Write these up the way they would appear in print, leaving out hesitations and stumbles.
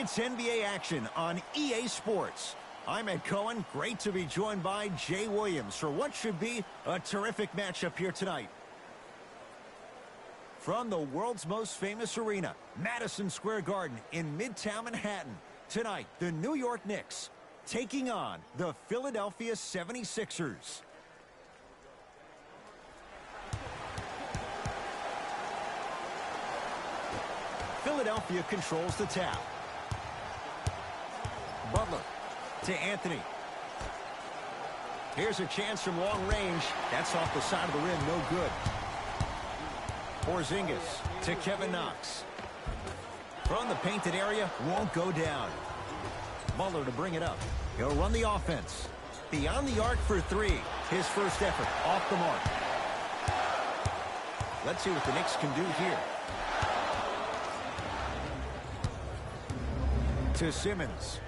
It's NBA action on EA Sports. I'm Ed Cohen. Great to be joined by Jay Williams for what should be a terrific matchup here tonight. From the world's most famous arena, Madison Square Garden in Midtown Manhattan. Tonight, the New York Knicks taking on the Philadelphia 76ers. Philadelphia controls the tap. Butler to Anthony. Here's a chance from long range. That's off the side of the rim, no good. Porzingis to Kevin Knox. From the painted area, won't go down. Butler to bring it up. He'll run the offense. Beyond the arc for three. His first effort off the mark. Let's see what the Knicks can do here. To Simmons.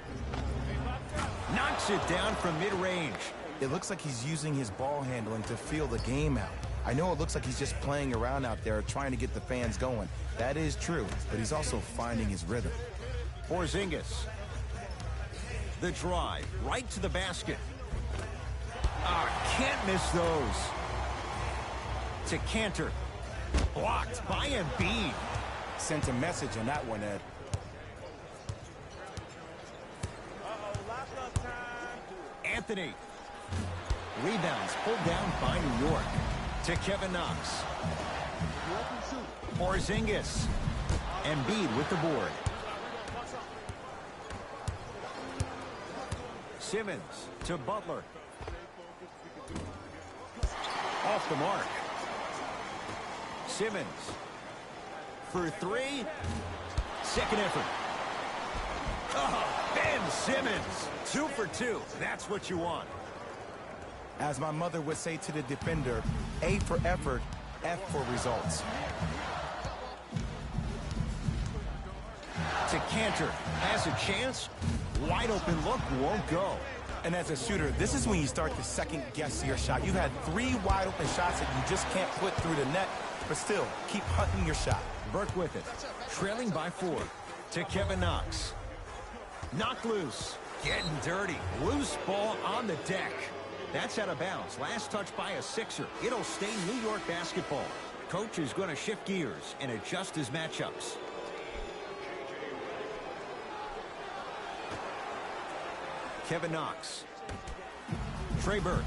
Knocks it down from mid-range. It looks like he's using his ball handling to feel the game out. I know it looks like he's just playing around out there trying to get the fans going. That is true, but he's also finding his rhythm. Porzingis. The drive right to the basket. Can't miss those. To Cantor. Blocked by Embiid. Sent a message on that one, Ed. Anthony. Rebounds pulled down by New York. To Kevin Knox. Porzingis. Embiid with the board. Simmons to Butler. Off the mark. Simmons. For three. Second effort. Ben Simmons. 2 for 2. That's what you want. As my mother would say to the defender, A for effort, F for results. To Cantor. Has a chance. Wide open look. Won't go. And as a shooter, this is when you start to second guess your shot. You had 3 wide open shots that you just can't put through the net, but still, keep hunting your shot. Burke with it. Trailing by 4. To Kevin Knox. Knocked loose. Getting dirty. Loose ball on the deck. That's out of bounds. Last touch by a Sixer. It'll stay New York basketball. Coach is going to shift gears and adjust his matchups. Kevin Knox. Trey Burke.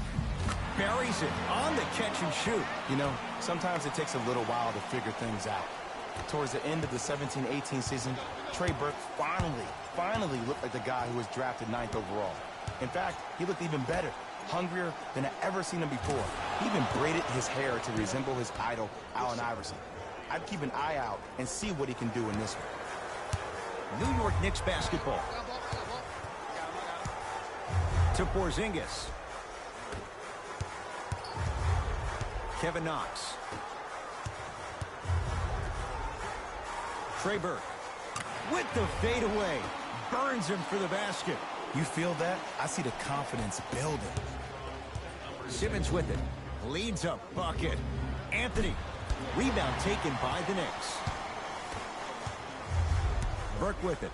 Buries it on the catch and shoot. You know, sometimes it takes a little while to figure things out. Towards the end of the 17-18 season, Trey Burke finally looked like the guy who was drafted 9th overall. In fact, he looked even better, hungrier than I've ever seen him before. He even braided his hair to resemble his idol, Allen Iverson. I'd keep an eye out and see what he can do in this one. New York Knicks basketball. To Porzingis. Kevin Knox. Trey Burke. With the fadeaway. Burns him for the basket. You feel that? I see the confidence building. Simmons with it. Leads a bucket. Anthony. Rebound taken by the Knicks. Burke with it.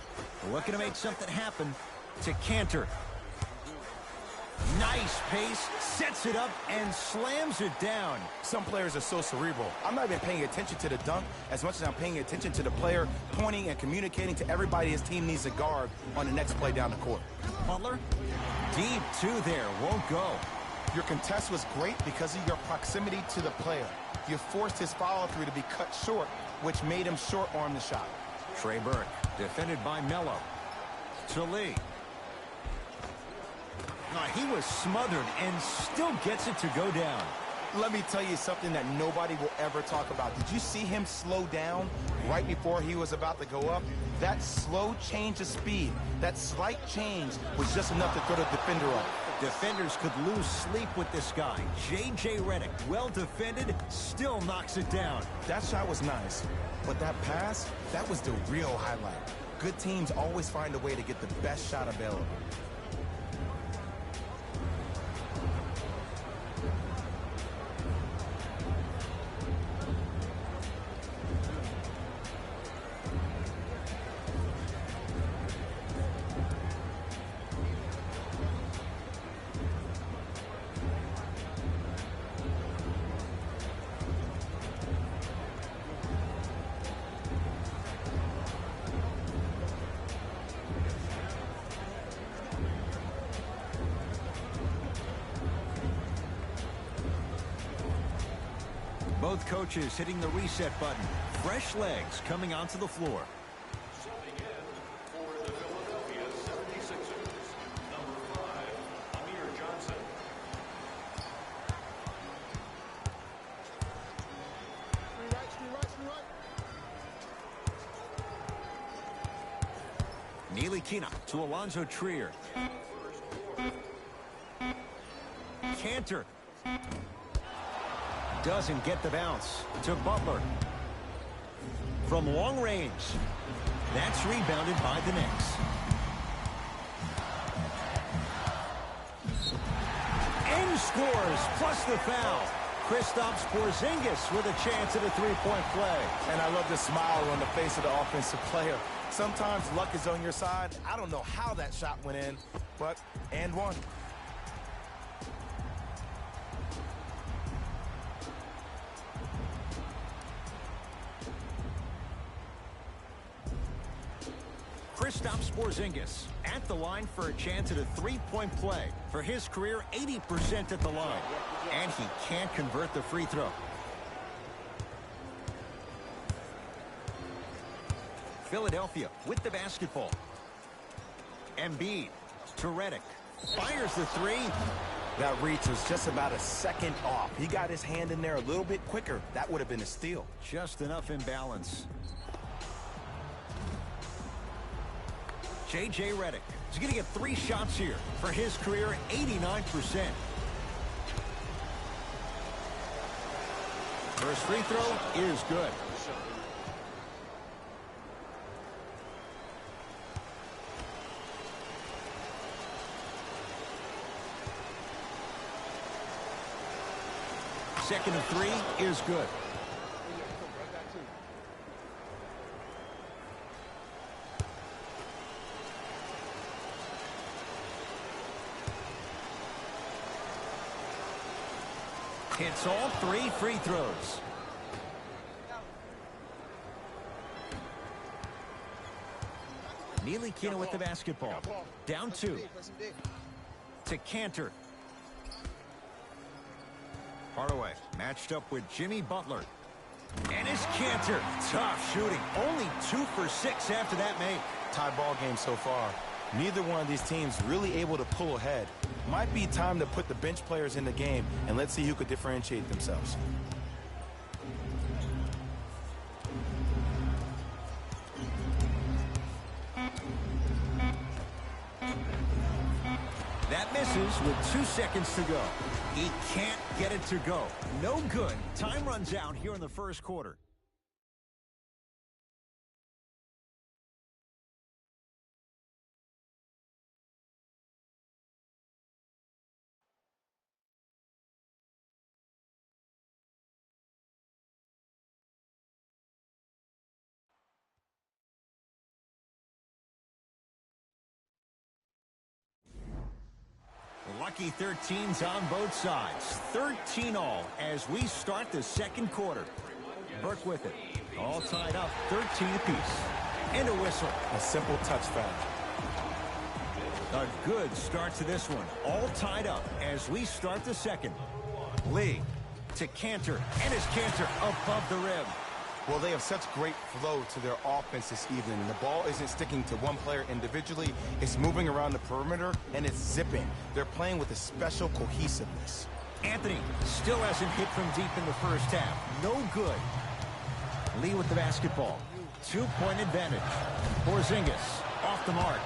Looking to make something happen. To Cantor. Nice pace, sets it up, and slams it down. Some players are so cerebral. I'm not even paying attention to the dunk as much as I'm paying attention to the player pointing and communicating to everybody his team needs to guard on the next play down the court. Butler, deep 2 there, won't go. Your contest was great because of your proximity to the player. You forced his follow-through to be cut short, which made him short-arm the shot. Trey Burke, defended by Melo. To Lee. He was smothered and still gets it to go down. Let me tell you something that nobody will ever talk about. Did you see him slow down right before he was about to go up? That slow change of speed, that slight change was just enough to throw the defender off. Defenders could lose sleep with this guy. J.J. Redick, well defended, still knocks it down. That shot was nice, but that pass, that was the real highlight. Good teams always find a way to get the best shot available. Both coaches hitting the reset button. Fresh legs coming onto the floor. Kina to Alonzo Trier. Cantor. Doesn't get the bounce to Butler. From long range. That's rebounded by the Knicks. And scores, plus the foul. Kristaps Porzingis with a chance at a three-point play. And I love the smile on the face of the offensive player. Sometimes luck is on your side. I don't know how that shot went in, but and one. Kristaps Porzingis at the line for a chance at a three-point play. For his career, 80% at the line. And he can't convert the free throw. Philadelphia with the basketball. Embiid to Redick. Fires the three. That reach was just about a second off. He got his hand in there a little bit quicker. That would have been a steal. Just enough imbalance. J.J. Redick is going to get 3 shots here. For his career, 89%. First free throw is good. Second and 3 is good. Hits all 3 free throws. Kina with the basketball. Down 2. To Cantor. Hardaway matched up with Jimmy Butler. And it's Cantor. Tough shooting. Only 2 for 6 after that make. Tie ball game so far. Neither one of these teams really able to pull ahead. Might be time to put the bench players in the game, and let's see who could differentiate themselves. That misses with 2 seconds to go. He can't get it to go. No good. Time runs out here in the first quarter. Lucky 13s on both sides. 13 all as we start the second quarter. Burke with it. All tied up. 13 apiece. And a whistle. A simple touch foul. A good start to this one. All tied up as we start the second. Lee to Cantor. And it's Cantor above the rim. Well, they have such great flow to their offense this evening. The ball isn't sticking to one player individually. It's moving around the perimeter, and it's zipping. They're playing with a special cohesiveness. Anthony still hasn't hit from deep in the first half. No good. Lee with the basketball. 2-point advantage. Porzingis off the mark.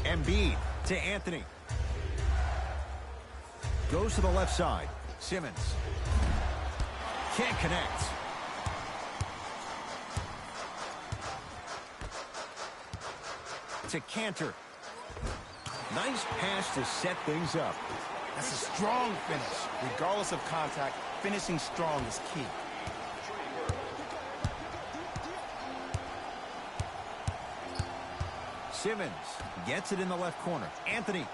Embiid to Anthony. Goes to the left side. Simmons. Can't connect. To Cantor. Nice pass to set things up. That's a strong finish. Regardless of contact, finishing strong is key. Simmons gets it in the left corner. Anthony.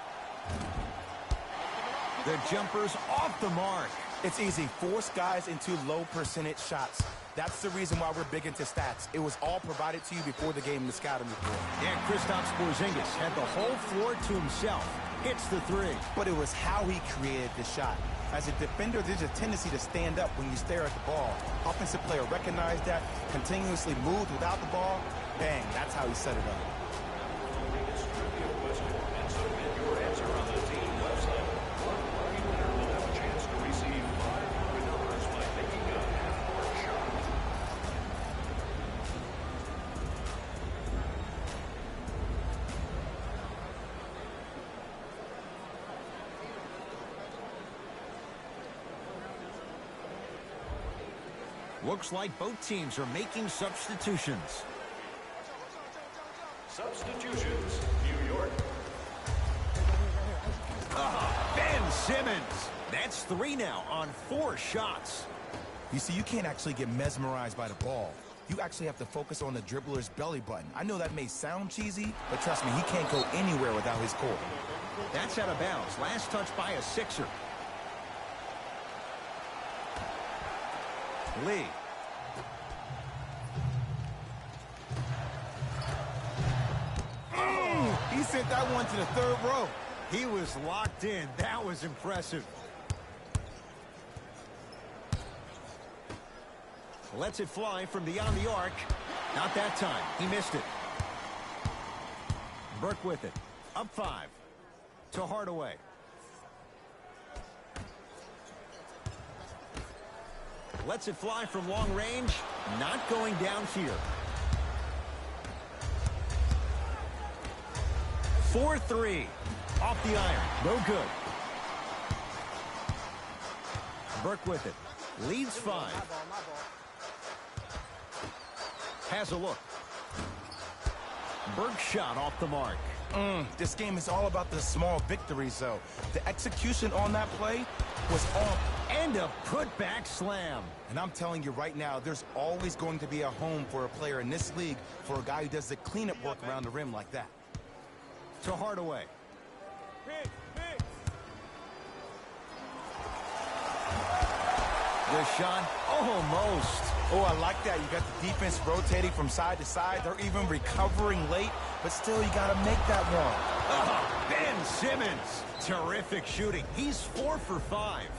The jumper's off the mark. It's easy. Force guys into low percentage shots. That's the reason why we're big into stats. It was all provided to you before the game in the scouting report. And Kristaps Porzingis had the whole floor to himself. Hits the three. But it was how he created the shot. As a defender, there's a tendency to stand up when you stare at the ball. Offensive player recognized that, continuously moved without the ball. Bang, that's how he set it up. Looks like both teams are making substitutions. Substitutions, New York. Ben Simmons. That's 3 now on 4 shots. You see, you can't actually get mesmerized by the ball. You actually have to focus on the dribbler's belly button. I know that may sound cheesy, but trust me, he can't go anywhere without his core. That's out of bounds. Last touch by a Sixer. Lee. He sent that one to the 3rd row. He was locked in. That was impressive. Lets it fly from beyond the arc. Not that time. He missed it. Burke with it. Up 5. To Hardaway. Lets it fly from long range. Not going down here. 4-3. Off the iron. No good. Burke with it. Leads 5. Has a look. Burke's shot off the mark. This game is all about the small victories, though. The execution on that play was on. And a putback slam. And I'm telling you right now, there's always going to be a home for a player in this league for a guy who does the cleanup work around the rim like that. To Hardaway. The shot, almost. Oh, I like that. You got the defense rotating from side to side. They're even recovering late, but still you got to make that one. Ben Simmons. Terrific shooting. He's 4 for 5.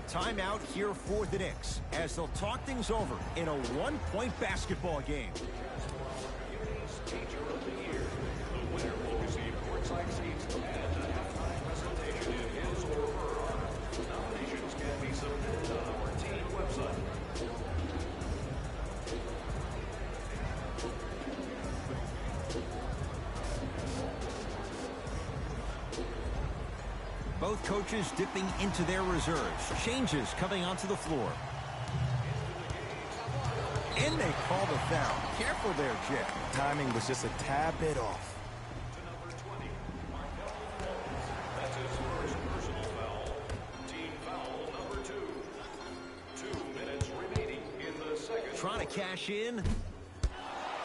Timeout here for the Knicks as they'll talk things over in a 1-point basketball game. Both coaches dipping into their reserves. Changes coming onto the floor. And they call the foul. Careful there, Jim. Timing was just a tad bit off. That's his first personal foul. Team foul number 2. 2 minutes remaining in the second. Trying to cash in.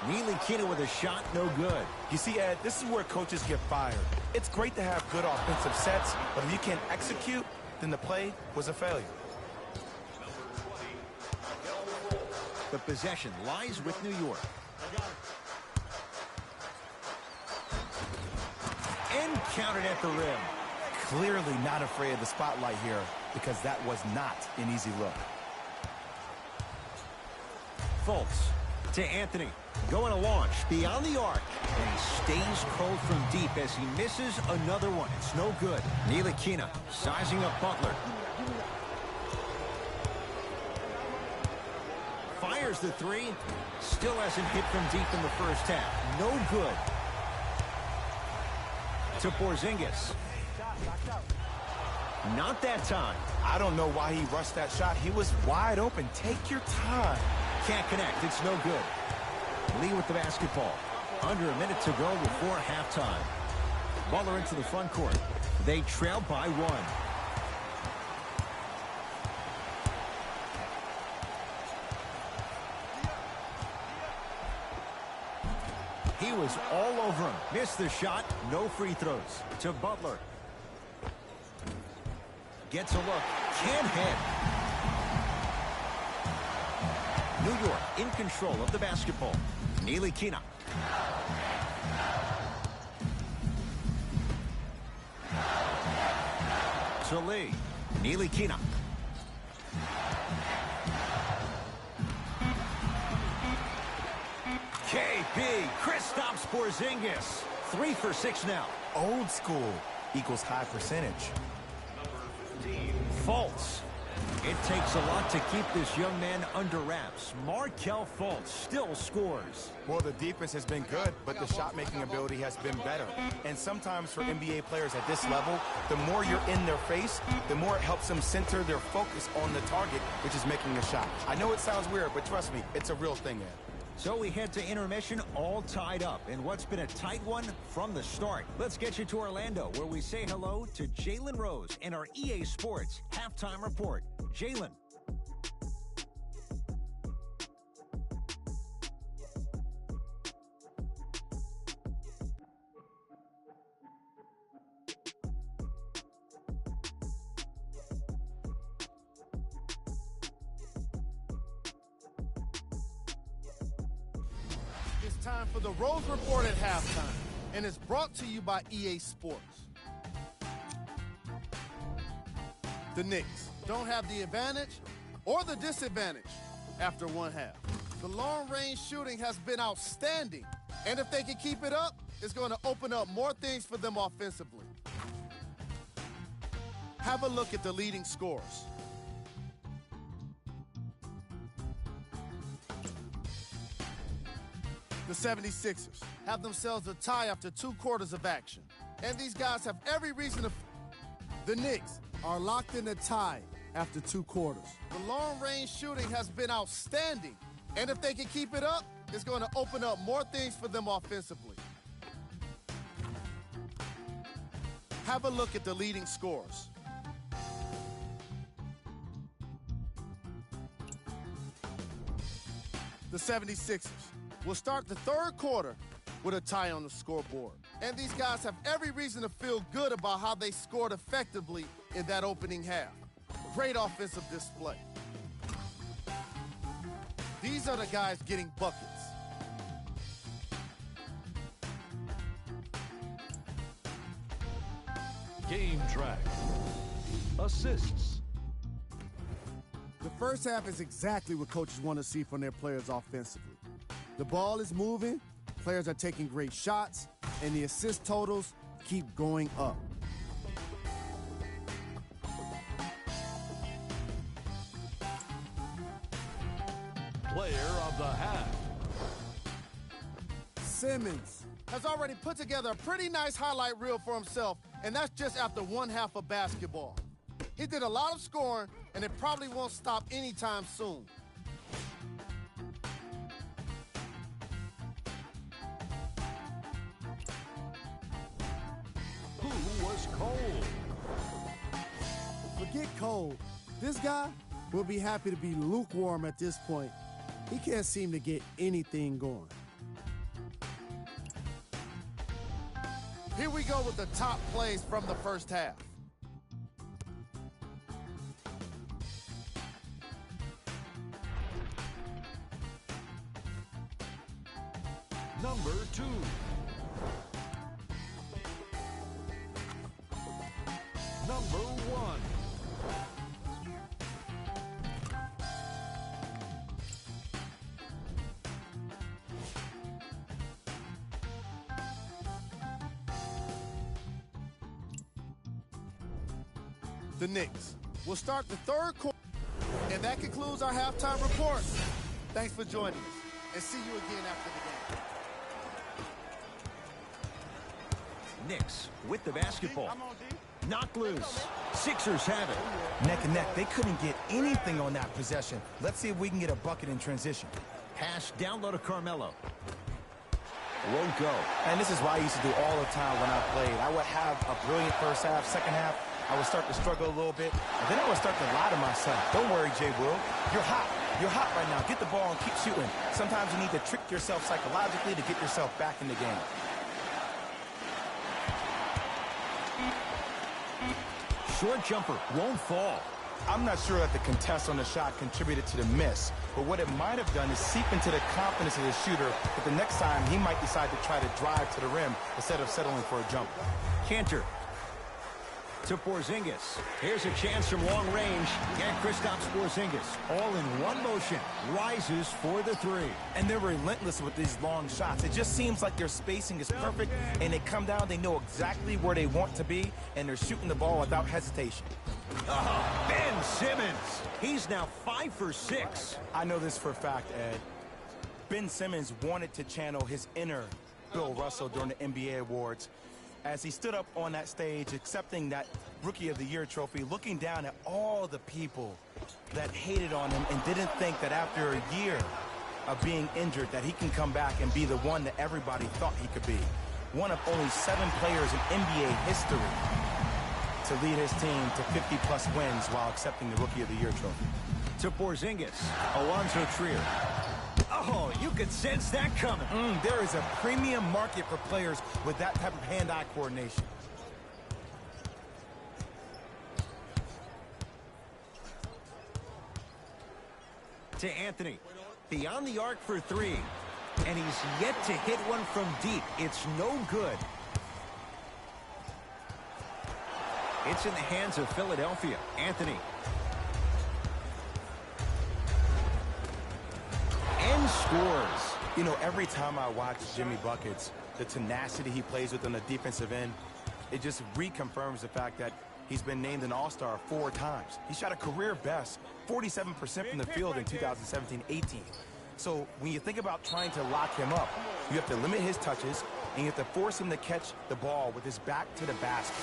Ntilikina with a shot, no good. You see, Ed, this is where coaches get fired. It's great to have good offensive sets, but if you can't execute, then the play was a failure. The possession lies with New York. And counted at the rim. Clearly not afraid of the spotlight here because that was not an easy look. Fultz to Anthony. Going to launch beyond the arc. And he stays cold from deep as he misses another one. It's no good. Ntilikina sizing up Butler. Fires the 3. Still hasn't hit from deep in the first half. No good. To Porzingis. Not that time. I don't know why he rushed that shot. He was wide open. Take your time. Can't connect. It's no good. Lee with the basketball. Under a minute to go before halftime. Butler into the front court. They trail by 1. He was all over him. Missed the shot. No free throws. To Butler. Gets a look. Can't hit. New York in control of the basketball. Neely Kina. To Lee. Neely Kina. KB. Kristaps Porzingis. 3 for 6 now. Old school equals high percentage. Fultz. It takes a lot to keep this young man under wraps. Markelle Fultz still scores. Well, the defense has been good, but the shot-making ability has been better. And sometimes for NBA players at this level, the more you're in their face, the more it helps them center their focus on the target, which is making the shot. I know it sounds weird, but trust me, it's a real thing, Ed. So we head to intermission all tied up in what's been a tight one from the start. Let's get you to Orlando, where we say hello to Jalen Rose in our EA Sports Halftime Report. Jalen. It's time for the Rose Report at halftime, and it's brought to you by EA Sports. The Knicks don't have the advantage or the disadvantage after one half. The long-range shooting has been outstanding, and if they can keep it up, it's going to open up more things for them offensively. Have a look at the leading scorers. The 76ers have themselves a tie after 2 quarters of action, and these guys have every reason to... The Knicks are locked in a tie after 2 quarters. The long-range shooting has been outstanding, and if they can keep it up, it's going to open up more things for them offensively. Have a look at the leading scorers. The 76ers will start the 3rd quarter with a tie on the scoreboard. And these guys have every reason to feel good about how they scored effectively in that opening half. Great offensive display. These are the guys getting buckets. Game track. Assists. The first half is exactly what coaches want to see from their players offensively. The ball is moving, players are taking great shots, and the assist totals keep going up. Player of the half. Simmons has already put together a pretty nice highlight reel for himself, and that's just after one half of basketball. He did a lot of scoring, and it probably won't stop anytime soon. Who was cold? Forget cold. This guy will be happy to be lukewarm at this point. He can't seem to get anything going. Here we go with the top plays from the first half. Number 2. Number 1. The Knicks will start the 3rd quarter. And that concludes our halftime report. Thanks for joining us, and see you again after the game. Knicks with the basketball. Knocked loose. Sixers have it. Neck and neck. They couldn't get anything on that possession. Let's see if we can get a bucket in transition. Pass down low to Carmelo. Won't go. And this is what I used to do all the time when I played. I would have a brilliant first half, second half, I would start to struggle a little bit, and then I would start to lie to myself. Don't worry, Jay Will. You're hot. You're hot right now. Get the ball and keep shooting. Sometimes you need to trick yourself psychologically to get yourself back in the game. Short jumper won't fall. I'm not sure that the contest on the shot contributed to the miss, but what it might have done is seep into the confidence of the shooter that the next time he might decide to try to drive to the rim instead of settling for a jumper. Cantor to Porzingis. Here's a chance from long range. And Kristaps Porzingis, all in one motion, rises for the three. And they're relentless with these long shots. It just seems like their spacing is perfect, and they come down, they know exactly where they want to be, and they're shooting the ball without hesitation. Oh, Ben Simmons. He's now 5 for 6. I know this for a fact, Ed. Ben Simmons wanted to channel his inner Bill Russell during the NBA Awards as he stood up on that stage accepting that Rookie of the Year trophy, looking down at all the people that hated on him and didn't think that after a year of being injured that he can come back and be the one that everybody thought he could be. One of only 7 players in NBA history to lead his team to 50-plus wins while accepting the Rookie of the Year trophy. To Porzingis, Alonzo Trier. Oh, you could sense that coming. There is a premium market for players with that type of hand-eye coordination. To Anthony, beyond the arc for 3. And he's yet to hit one from deep. It's no good. It's in the hands of Philadelphia. Anthony. And scores. You know, every time I watch Jimmy Buckets, the tenacity he plays with on the defensive end, it just reconfirms the fact that he's been named an All-Star 4 times. He shot a career best 47% from the field in 2017-18. So when you think about trying to lock him up, you have to limit his touches, and you have to force him to catch the ball with his back to the basket.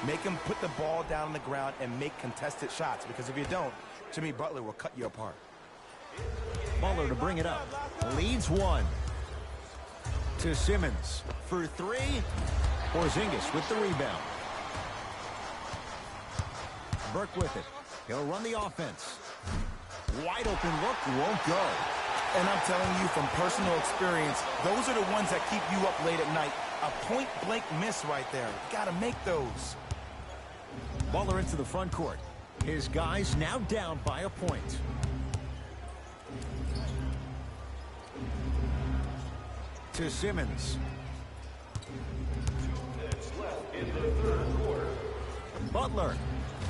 Make him put the ball down on the ground and make contested shots, because if you don't, Jimmy Butler will cut you apart. Butler to bring it up. Leads 1. To Simmons for 3. Porzingis with the rebound. Burke with it. He'll run the offense. Wide open look, won't go. And I'm telling you from personal experience, those are the ones that keep you up late at night. A point-blank miss right there. You got to make those. Butler into the front court. His guys now down by a point. To Simmons. 2 minutes left in the third quarter. Butler.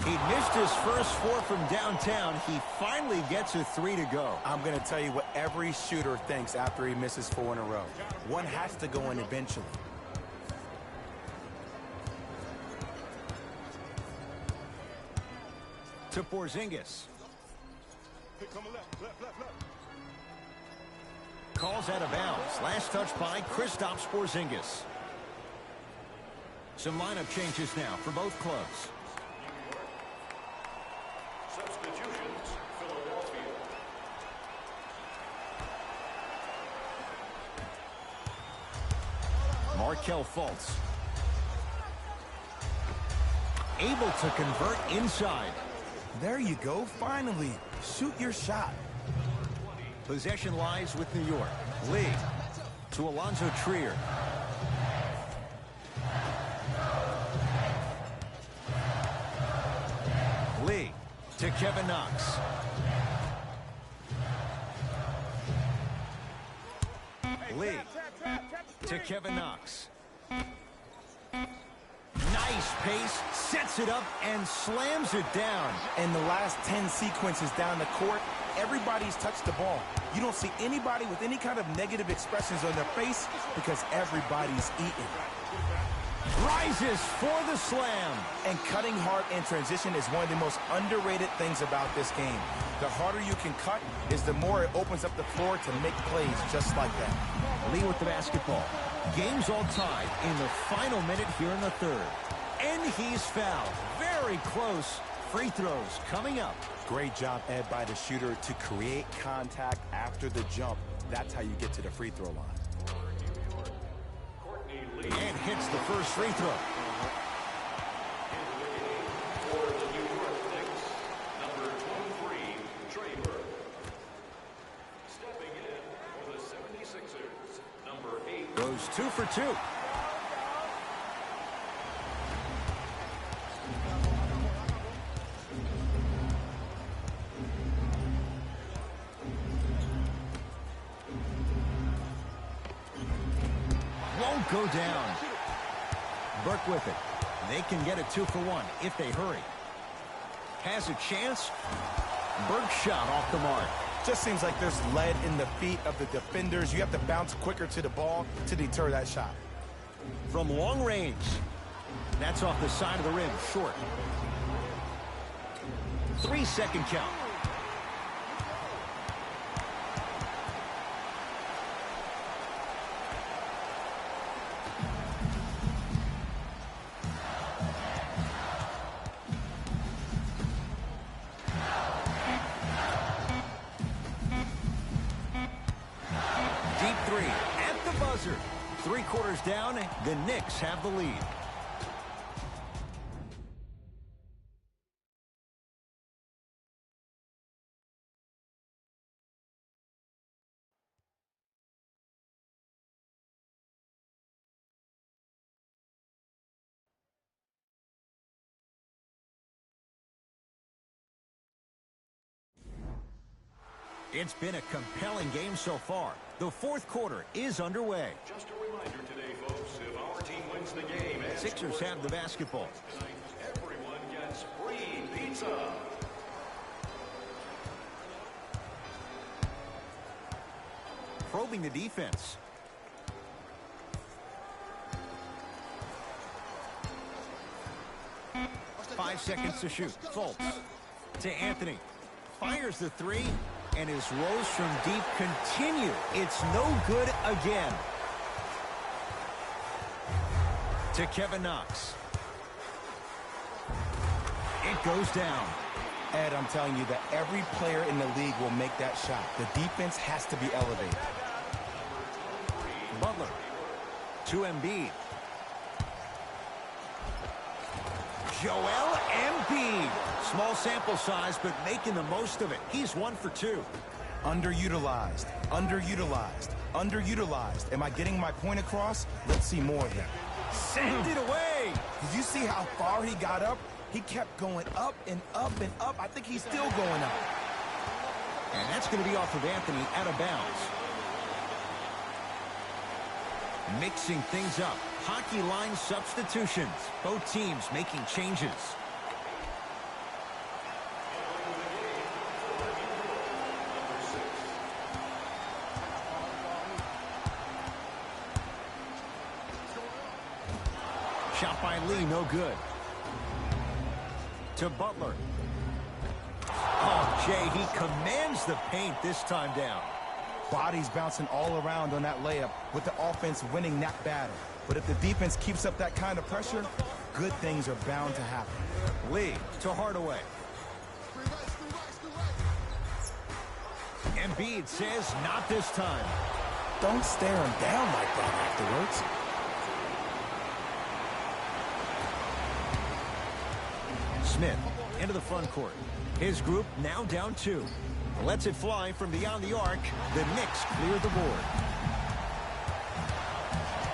He missed his first 4 from downtown. He finally gets a 3 to go. I'm going to tell you what every shooter thinks after he misses 4 in a row. One has to go in eventually. To Porzingis. Calls out of bounds. Last touch by Kristaps Porzingis. Some lineup changes now for both clubs. Substitutions, Philadelphia. Markelle Fultz. Able to convert inside. There you go. Finally, shoot your shot. Possession lies with New York. Lee to Alonzo Trier. Lee to Kevin Knox. Lee to Kevin Knox. Nice pace, sets it up, and slams it down. In the last 10 sequences down the court, everybody's touched the ball. You don't see anybody with any kind of negative expressions on their face because everybody's eating. Rises for the slam. And cutting hard in transition is one of the most underrated things about this game. The harder you can cut is the more it opens up the floor to make plays just like that. Lee with the basketball. Game's all tied in the final minute here in the third. And he's fouled. Very close. Free throws coming up. Great job, Ed, by the shooter to create contact after the jump. That's how you get to the free throw line. And hits the first free throw. For the New York Knicks, number 23, Trey Burke. Stepping in for the 76ers, number 8. Goes 2 for 2. go down. Burke with it. They can get a 2 for 1 if they hurry. Has a chance. Burke's shot off the mark. Just seems like there's lead in the feet of the defenders. You have to bounce quicker to the ball to deter that shot. From long range. That's off the side of the rim, short. 3-second count. Deep three at the buzzer. 3 quarters down, the Knicks have the lead. It's been a compelling game so far. The 4th quarter is underway. Just a reminder today, folks, if our team wins the game, Sixers have the basketball. tonight, everyone gets free pizza. Probing the defense. Five seconds to shoot. Fultz to Anthony. Fires the 3, and his rows from deep continue. It's no good again. To Kevin Knox. It goes down. Ed, I'm telling you that every player in the league will make that shot. The defense has to be elevated. Butler to Embiid. Joel Embiid. Small sample size, but making the most of it. He's 1 for 2. Underutilized, underutilized, underutilized. Am I getting my point across? Let's see more of that. Send it away. Did you see how far he got up? He kept going up and up and up. I think he's still going up. And that's going to be off of Anthony out of bounds. Mixing things up. Hockey line substitutions. Both teams making changes. Shot by Lee, no good. To Butler. Oh, Jay, he commands the paint this time down. Bodies bouncing all around on that layup with the offense winning that battle. But if the defense keeps up that kind of pressure, good things are bound to happen. Lee to Hardaway. Embiid says not this time. Don't stare him down like that afterwards. Smith into the front court. His group now down 2. Lets it fly from beyond the arc. The Knicks clear the board.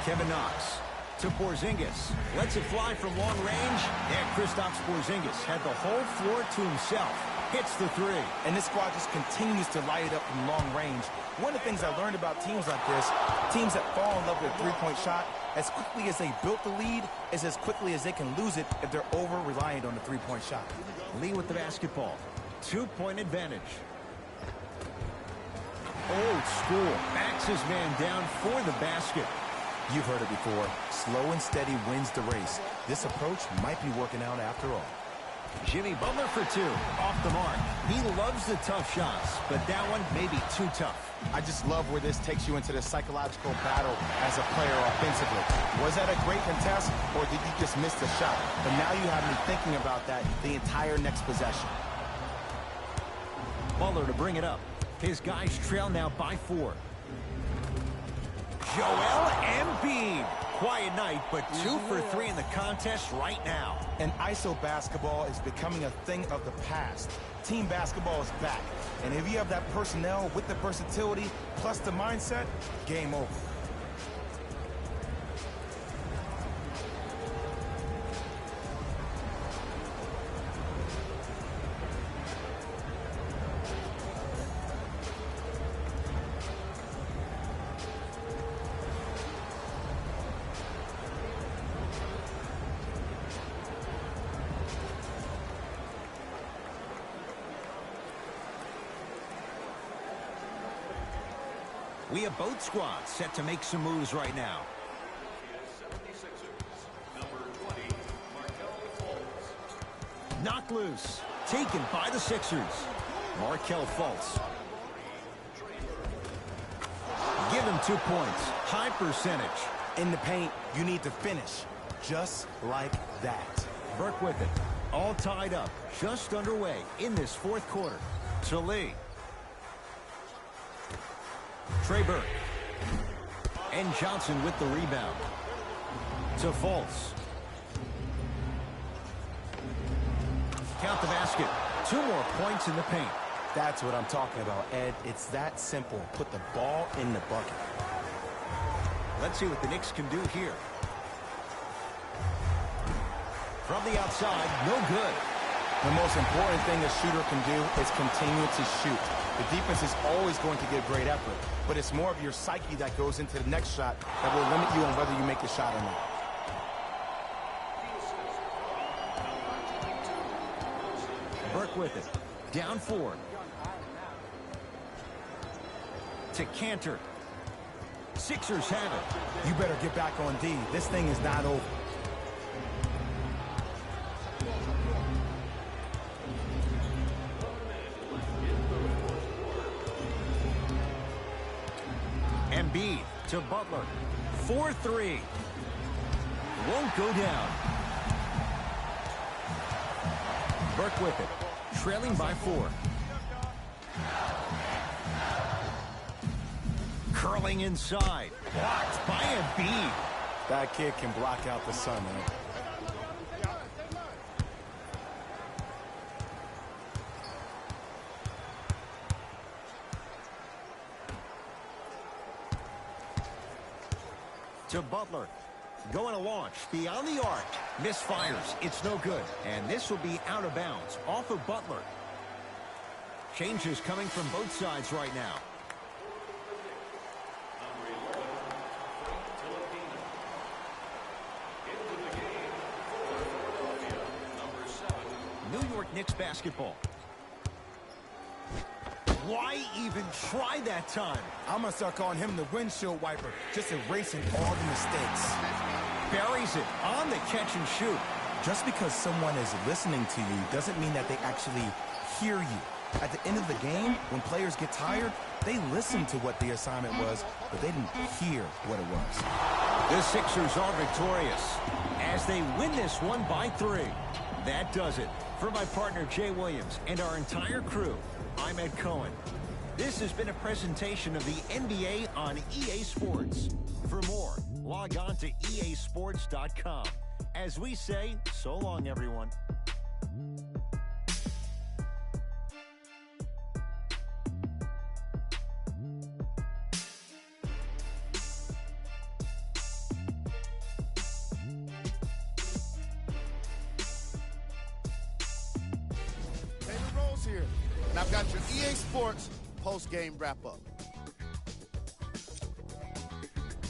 Kevin Knox to Porzingis. Lets it fly from long range. And Kristaps Porzingis had the whole floor to himself. Hits the 3. And this squad just continues to light it up from long range. One of the things I learned about teams like this, teams that fall in love with a three-point shot, as quickly as they built the lead is as quickly as they can lose it if they're over-reliant on the three-point shot. Lee with the basketball. 2-point advantage. Old school. Backs his man down for the basket. You've heard it before. Slow and steady wins the race. This approach might be working out after all. Jimmy Butler for 2. Off the mark. He loves the tough shots, but that one may be too tough. I just love where this takes you into the psychological battle as a player offensively. Was that a great contest, or did you just miss the shot? But now you have me thinking about that the entire next possession. Butler to bring it up. His guys trail now by 4. Joel Embiid. Quiet night, but 2 for 3 in the contest right now. And ISO basketball is becoming a thing of the past. Team basketball is back. And if you have that personnel with the versatility plus the mindset, game over. We have both squads set to make some moves right now. Knocked loose. Taken by the Sixers. Markelle Fultz. Give him 2 points. High percentage. In the paint, you need to finish. Just like that. Burke with it. All tied up. Just underway in this fourth quarter. To Lee. Trey Burke. And Johnson with the rebound. To Fultz. Count the basket. 2 more points in the paint. That's what I'm talking about, Ed. It's that simple. Put the ball in the bucket. Let's see what the Knicks can do here. From the outside, no good. The most important thing a shooter can do is continue to shoot. The defense is always going to give great effort, but it's more of your psyche that goes into the next shot that will limit you on whether you make the shot or not. Burke with it. Down 4. To Cantor. Sixers have it. You better get back on D. This thing is not over. Embiid to Butler. 4-3. Won't go down. Burke with it. Trailing by 4. Curling inside. Blocked by Embiid. That kid can block out the sun, man. To Butler. Going to launch. Beyond the arc. Misfires. It's no good. And this will be out of bounds. Off of Butler. Changes coming from both sides right now. New York Knicks basketball. Why even try that time? I'm going to start calling him the windshield wiper, just erasing all the mistakes. Buries it on the catch and shoot. Just because someone is listening to you doesn't mean that they actually hear you. At the end of the game, when players get tired, they listen to what the assignment was, but they didn't hear what it was. The Sixers are victorious as they win this one by 3. That does it. For my partner, Jay Williams, and our entire crew, I'm Ed Cohen. This has been a presentation of the NBA on EA Sports. For more, log on to easports.com. As we say, so long, everyone. Here. And I've got your EA Sports post-game wrap-up.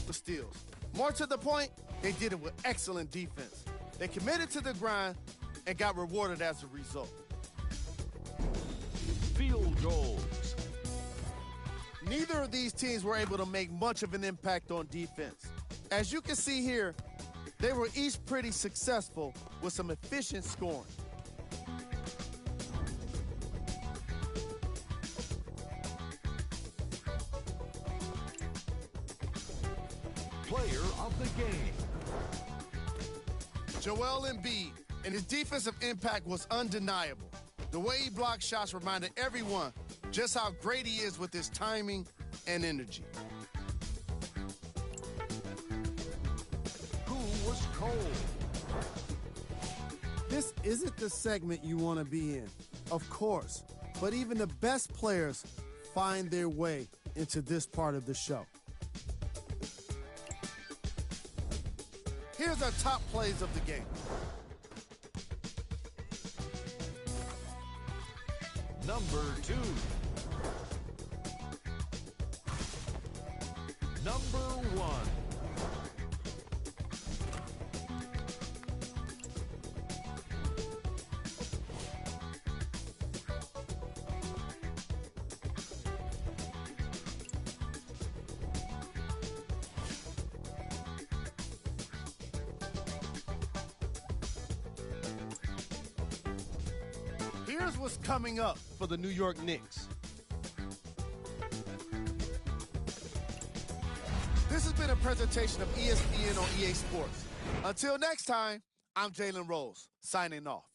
The steals. More to the point, they did it with excellent defense. They committed to the grind and got rewarded as a result. Field goals. Neither of these teams were able to make much of an impact on defense. As you can see here, they were each pretty successful with some efficient scoring. Player of the game. Joel Embiid, and his defensive impact was undeniable. The way he blocked shots reminded everyone just how great he is with his timing and energy. Who was cold? This isn't the segment you want to be in, of course, but even the best players find their way into this part of the show. Here's our top plays of the game. Number 2. Number 1. Here's what's coming up for the New York Knicks. This has been a presentation of ESPN on EA Sports. Until next time, I'm Jalen Rose, signing off.